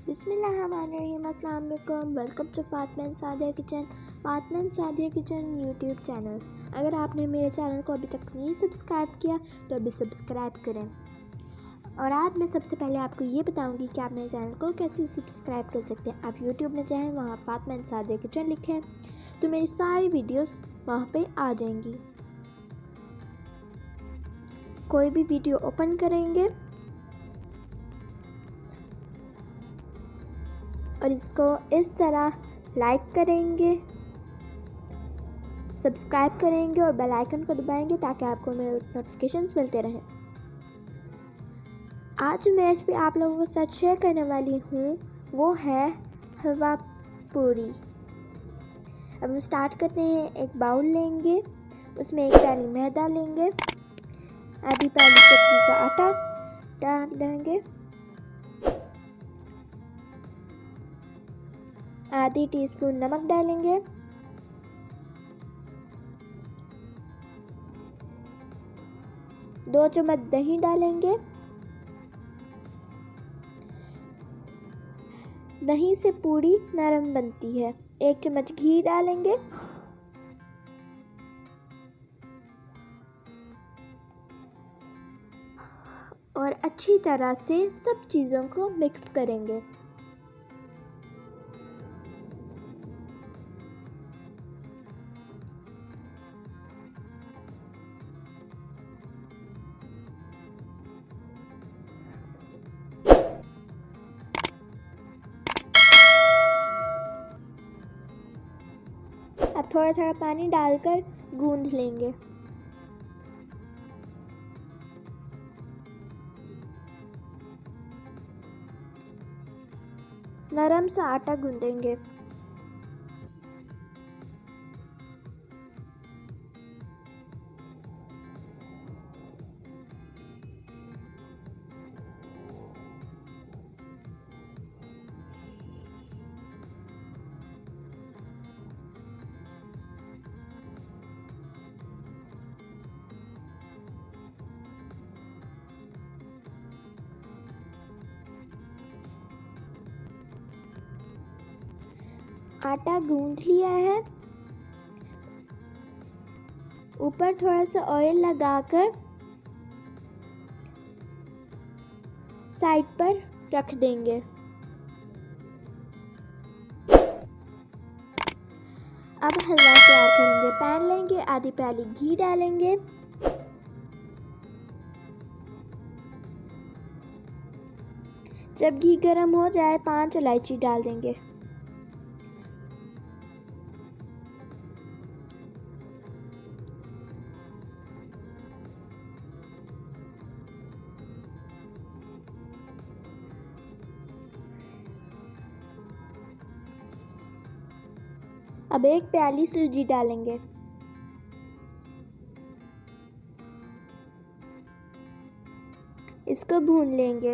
बिस्मिल्लाहिर्रहमानिर्रहीम। अस्सलाम वालेकुम। Welcome to Fatima and Sadia kitchen. Fatima and Sadia kitchen YouTube channel. अगर आपने मेरे चैनल को अभी तक नहीं सब्सक्राइब किया तो अभी सब्सक्राइब करें। और आज मैं सबसे पहले आपको ये बताऊंगी कि आप मेरे चैनल को कैसे सब्सक्राइब कर सकते हैं। आप यूट्यूब में जाएँ, वहाँ फातिमा एंड सादिया किचन लिखें तो मेरी सारी वीडियोस वहाँ पे आ जाएंगी। कोई भी वीडियो ओपन करेंगे और इसको इस तरह लाइक करेंगे, सब्सक्राइब करेंगे और बेल आइकन को दबाएंगे ताकि आपको मेरे नोटिफिकेशंस मिलते रहें। आज मैं रेसिपी आप लोगों के साथ शेयर करने वाली हूँ, वो है हलवा पूरी। अब हम स्टार्ट करते हैं। एक बाउल लेंगे, उसमें एक प्याली मैदा लेंगे, आधी प्याली चक्की का आटा डाल देंगे, आधी टीस्पून नमक डालेंगे, दो चम्मच दही डालेंगे। दही से पूरी नरम बनती है। एक चम्मच घी डालेंगे, और अच्छी तरह से सब चीज़ों को मिक्स करेंगे। अब थोड़ा थोड़ा पानी डालकर गूंद लेंगे। नरम सा आटा गूंदेंगे। आटा गूंद लिया है। ऊपर थोड़ा सा ऑयल लगाकर साइड पर रख देंगे। अब हलवा तैयार करेंगे। पैन लेंगे, आधी प्याली घी डालेंगे, जब घी गर्म हो जाए 5 इलायची डाल देंगे। अब एक प्याली सूजी डालेंगे। इसको भून लेंगे।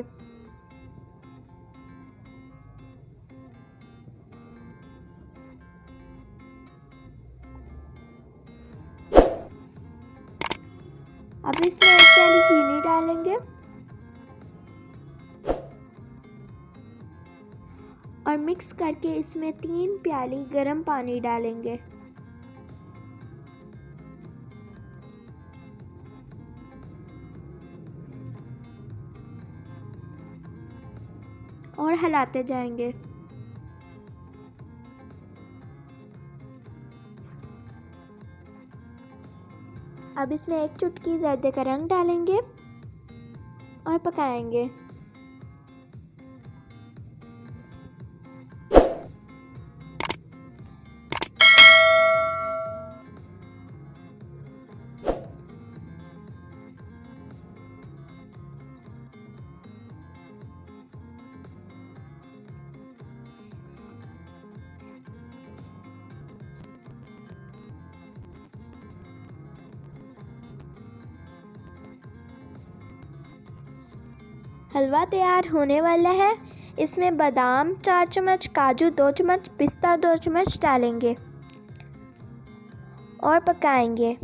अब इसमें एक प्याली चीनी डालेंगे और मिक्स करके इसमें 3 प्याली गर्म पानी डालेंगे। और हिलाते जाएंगे। अब इसमें एक चुटकी ज़र्दे का रंग डालेंगे और पकाएंगे। हलवा तैयार होने वाला है। इसमें बादाम 4 चम्मच, काजू 2 चम्मच, पिस्ता 2 चम्मच डालेंगे और पकाएंगे।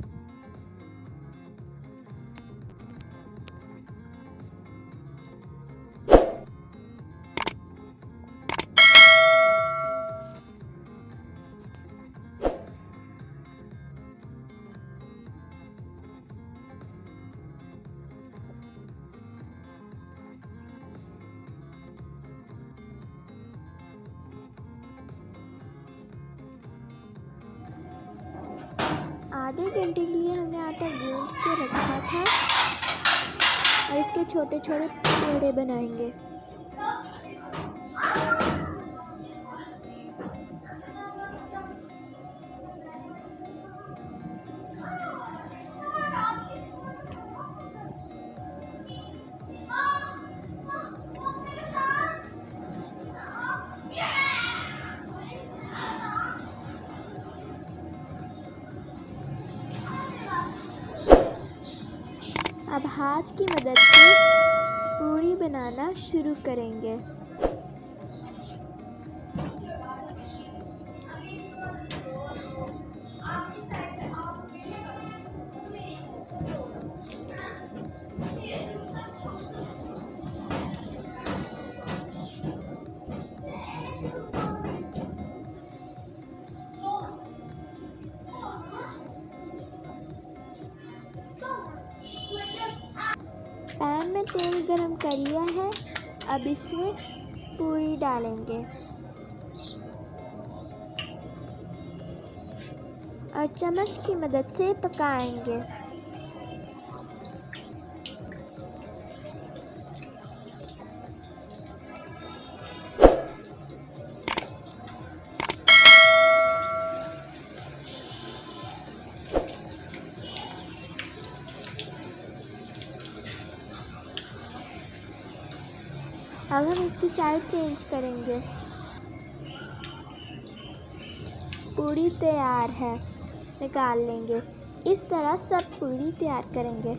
आधे घंटे के लिए हमने आटा गूंथ के रखा था और इसके छोटे छोटे पेड़े बनाएंगे। अब हाथ की मदद से पूरी बनाना शुरू करेंगे। पैन में तेल गरम कर लिया है। अब इसमें पूरी डालेंगे और चम्मच की मदद से पकाएंगे। अब हम इसकी साइड चेंज करेंगे। पूरी तैयार है, निकाल लेंगे। इस तरह सब पूरी तैयार करेंगे।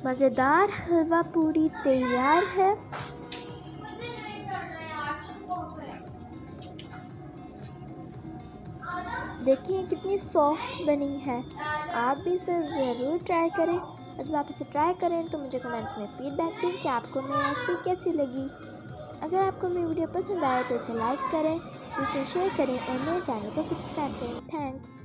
मज़ेदार हलवा पूरी तैयार है। देखिए कितनी सॉफ्ट बनी है। आप भी इसे ज़रूर ट्राई करें और जब आप इसे ट्राई करें तो मुझे कमेंट्स में फ़ीडबैक दें कि आपको मेरी रेसिपी कैसी लगी। अगर आपको मेरी वीडियो पसंद आए तो इसे लाइक करें, इसे शेयर करें और मेरे चैनल को सब्सक्राइब करें। थैंक्स।